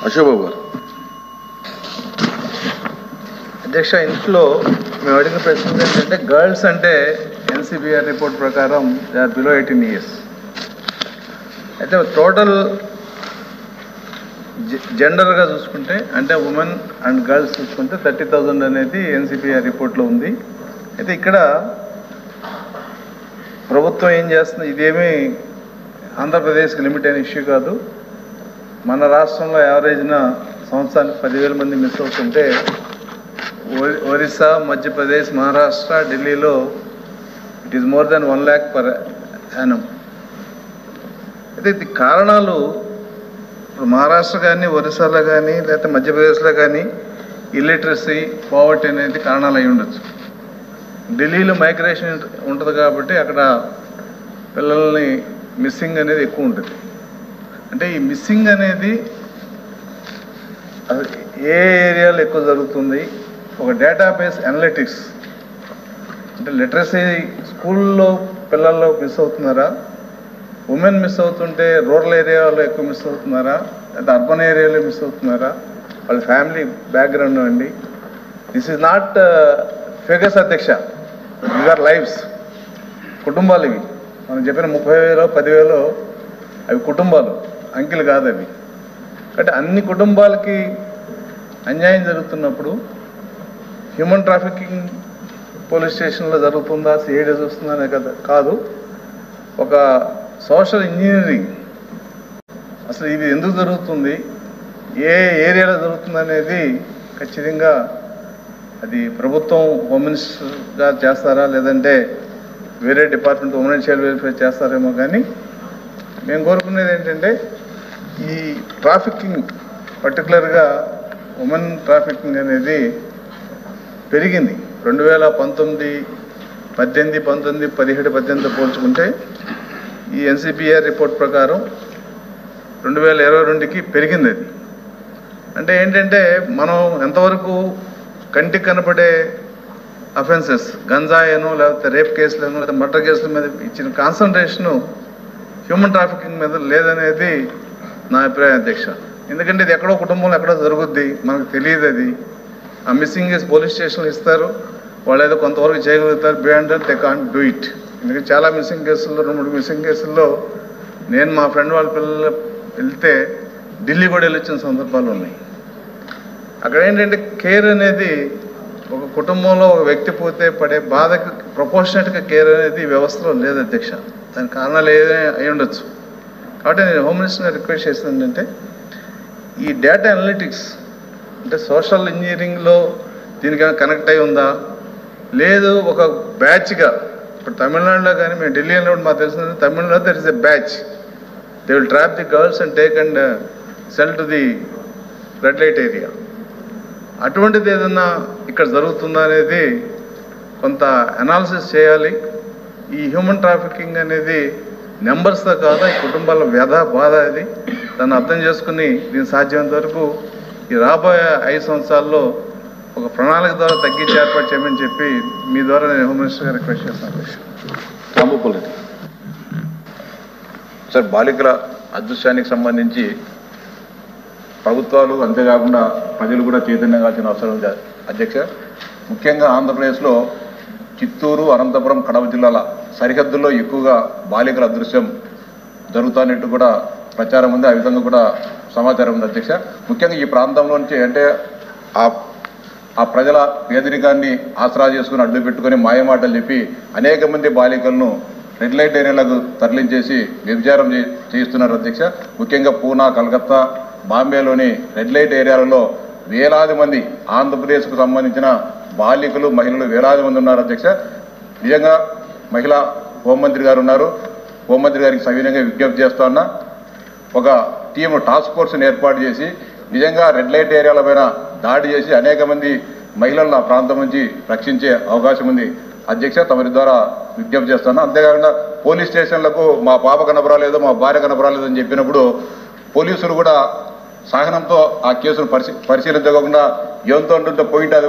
అశోక్ బాబు గారు. అధ్యక్ష, ఇంట్లో మేము అడిగిన ప్రశ్న ఏంటంటే గర్ల్స్ అంటే ఎన్సిబిఆర్ రిపోర్ట్ ప్రకారం దే ఆర్ బిలో 18 years. అయితే టోటల్ జెండర్గా చూసుకుంటే అంటే ఉమెన్ అండ్ గర్ల్స్ చూసుకుంటే 30,000 అనేది ఎన్సిబిఆర్ రిపోర్ట్లో ఉంది. అయితే ఇక్కడ ప్రభుత్వం ఏం చేస్తుంది, ఇదేమీ ఆంధ్రప్రదేశ్కి లిమిట్ అయిన ఇష్యూ కాదు. మన రాష్ట్రంలో యావరేజ్న సంవత్సరానికి 10,000 మంది మిస్ అవుతుంటే ఒరిస్సా, మధ్యప్రదేశ్, మహారాష్ట్ర, ఢిల్లీలో it is more than 1 lakh per annum. అయితే ఇది కారణాలు ఇప్పుడు మహారాష్ట్ర కానీ, ఒరిస్సాలో కానీ, లేకపోతే మధ్యప్రదేశ్లో కానీ ఇల్లిటరసీ, పావర్టీ అనేది కారణాలు అయి ఉండొచ్చు. ఢిల్లీలో మైగ్రేషన్ ఉంటుంది కాబట్టి అక్కడ పిల్లల్ని మిస్సింగ్ అనేది ఎక్కువ ఉంటుంది. అంటే ఈ మిస్సింగ్ అనేది ఏ ఏరియాలో ఎక్కువ జరుగుతుంది, ఒక డేటాబేస్ అనలిటిక్స్ అంటే లిటరసీ స్కూల్లో పిల్లల్లో మిస్ అవుతున్నారా, ఉమెన్ మిస్ అవుతుంటే రూరల్ ఏరియాలో ఎక్కువ మిస్ అవుతున్నారా, లేదా అర్బన్ ఏరియాలో మిస్ అవుతున్నారా, వాళ్ళ ఫ్యామిలీ బ్యాక్గ్రౌండ్ అండి. దిస్ ఈజ్ నాట్ ఫిగర్స్ అధ్యక్ష, దీస్ ఆర్ లైఫ్స్. కుటుంబాలు ఇవి. మనం చెప్పిన 30,000 10,000 అవి కుటుంబాలు, అంకెలు కాదు అవి. కాబట్టి అన్ని కుటుంబాలకి అన్యాయం జరుగుతున్నప్పుడు హ్యూమన్ ట్రాఫికింగ్ పోలీస్ స్టేషన్లో జరుగుతుందా, సిఐడి చూస్తుందా అనే కదా కాదు, ఒక సోషల్ ఇంజనీరింగ్ అసలు ఇది ఎందుకు జరుగుతుంది, ఏ ఏరియాలో జరుగుతుంది అనేది ఖచ్చితంగా అది ప్రభుత్వం హోమ్ మినిస్టర్గా చేస్తారా లేదంటే వేరే department women and child welfare చేస్తారేమో. కానీ మేము కోరుకునేది ఏంటంటే ఈ ట్రాఫికింగ్ పర్టికులర్గా ఉమెన్ ట్రాఫికింగ్ అనేది పెరిగింది. 2019, 18, 19, 17, 18తో పోల్చుకుంటే ఈ ఎన్సిబిఆర్ రిపోర్ట్ ప్రకారం 2022కి పెరిగింది అది. అంటే ఏంటంటే మనం ఎంతవరకు కంటికి కనపడే అఫెన్సెస్, గంజాయిను లేకపోతే రేప్ కేసులను లేకపోతే మర్డర్ కేసుల మీద ఇచ్చిన కాన్సన్ట్రేషను హ్యూమన్ ట్రాఫికింగ్ మీద లేదనేది నా అభిప్రాయం అధ్యక్ష. ఎందుకంటే ఇది ఎక్కడో కుటుంబంలో ఎక్కడో జరుగుద్ది, మనకు తెలియదు. అది ఆ మిస్సింగ్ కేసు పోలీస్ స్టేషన్లు ఇస్తారు, వాళ్ళు ఏదో కొంతవరకు చేయగలుగుతారు, beyond they can't do it. ఎందుకంటే చాలా మిస్సింగ్ కేసుల్లో 2-3 మిస్సింగ్ కేసుల్లో నేను మా ఫ్రెండ్ వాళ్ళ పిల్లలు వెళ్తే ఢిల్లీ కూడా వెళ్ళొచ్చిన సందర్భాలు ఉన్నాయి. అక్కడ ఏంటంటే కేర్ అనేది ఒక కుటుంబంలో ఒక వ్యక్తి పోతే పడే బాధకు ప్రపోర్షనేట్గా కేర్ అనేది వ్యవస్థలో లేదు అధ్యక్ష. దానికి కారణాలు ఏదైనా అయి ఉండొచ్చు. కాబట్టి నేను హోమ్ మినిస్టర్ని రిక్వెస్ట్ చేసింది ఏంటంటే ఈ డేటా అనలిటిక్స్ అంటే సోషల్ ఇంజనీరింగ్లో దీనికైనా కనెక్ట్ అయి ఉందా, లేదు ఒక బ్యాచ్గా. ఇప్పుడు తమిళనాడులో కానీ మేము ఢిల్లీలో మాకు తెలిసింది, తమిళనాడులో there is a batch, they will trap the girls and take and sell to the red light area. అటువంటిది ఏదన్నా ఇక్కడ జరుగుతుందా అనేది కొంత అనాలిసిస్ చేయాలి. ఈ హ్యూమన్ ట్రాఫికింగ్ అనేది నెంబర్స్తో కాదా, ఈ కుటుంబాల వ్యధ బాధ అది. దాన్ని అర్థం చేసుకుని దీన్ని సాధ్యమైనంత వరకు ఈ రాబోయే 5 సంవత్సరాల్లో ఒక ప్రణాళిక ద్వారా తగ్గించి ఏర్పాటు చేయమని చెప్పి మీ ద్వారా నేను హోమ్ మినిస్టర్ గారు రిక్వెస్ట్ చేస్తాను. రాంభూపాల్ సార్, బాలికల అదృశ్యానికి సంబంధించి ప్రభుత్వాలు అంతేకాకుండా ప్రజలు కూడా చైతన్యం కావాల్సిన అవసరం ఉంది అధ్యక్ష. ముఖ్యంగా ఆంధ్రప్రదేశ్లో చిత్తూరు, అనంతపురం, కడప జిల్లాల సరిహద్దుల్లో ఎక్కువగా బాలికల అదృశ్యం జరుగుతున్నట్టు కూడా ప్రచారం ఉంది. ఆ విధంగా కూడా సమాచారం ఉంది అధ్యక్ష. ముఖ్యంగా ఈ ప్రాంతంలో నుంచి అంటే ఆ ప్రజల పేదరికాన్ని ఆసరా చేసుకుని అడ్డు పెట్టుకుని మాయమాటలు చెప్పి అనేక మంది బాలికలను రెడ్ లైట్ ఏరియాలకు తరలించేసి వ్యభిచారం చేయిస్తున్నారు అధ్యక్ష. ముఖ్యంగా పూనా, కలకత్తా, బాంబేలోని రెడ్ లైట్ ఏరియాలలో వేలాది మంది ఆంధ్రప్రదేశ్కు సంబంధించిన బాలికలు, మహిళలు వేలాది మంది ఉన్నారు అధ్యక్ష. నిజంగా మహిళా హోంమంత్రి గారు ఉన్నారు, హోంమంత్రి గారికి సవినయంగా విజ్ఞప్తి చేస్తా ఉన్నా, ఒక టీము టాస్క్ ఫోర్స్ని ఏర్పాటు చేసి నిజంగా రెడ్ లైట్ ఏరియాల పైన దాడి చేసి అనేక మంది మహిళలను ఆ ప్రాంతం నుంచి రక్షించే అవకాశం ఉంది అధ్యక్ష. తమరి ద్వారా విజ్ఞప్తి చేస్తాను. అంతేకాకుండా పోలీస్ స్టేషన్లకు మా పాప కనపరాలేదు, మా భార్య కనపరాలేదు అని చెప్పినప్పుడు పోలీసులు కూడా సహనంతో ఆ కేసును పరిశీలించకుండా ఎవరితో ఉంటుందో పోయింట్ అది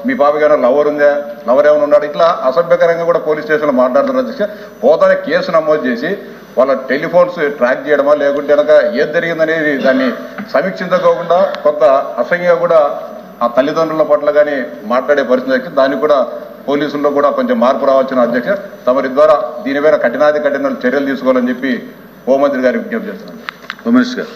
మీ పాపకి ఏమైనా లవర్ ఉందా, లవర్ ఏమైనా ఉన్నాడు, ఇట్లా అసభ్యకరంగా కూడా పోలీస్ స్టేషన్లో మాట్లాడుతున్నారు అధ్యక్ష. పోతానే కేసు నమోదు చేసి వాళ్ళ టెలిఫోన్స్ ట్రాక్ చేయడమా లేకుంటే కనుక ఏది జరిగిందనేది దాన్ని సమీక్షించుకోకుండా కొంత అసహ్యంగా కూడా ఆ తల్లిదండ్రుల పట్ల కానీ మాట్లాడే పరిస్థితి దానికి కూడా పోలీసుల్లో కూడా కొంచెం మార్పు రావాల్సిన అధ్యక్ష తమరి ద్వారా దీని మీద కఠిన చర్యలు తీసుకోవాలని చెప్పి హోంమంత్రి గారికి విజ్ఞప్తి చేస్తున్నాను. హోమ్ మినిస్టర్ గారు.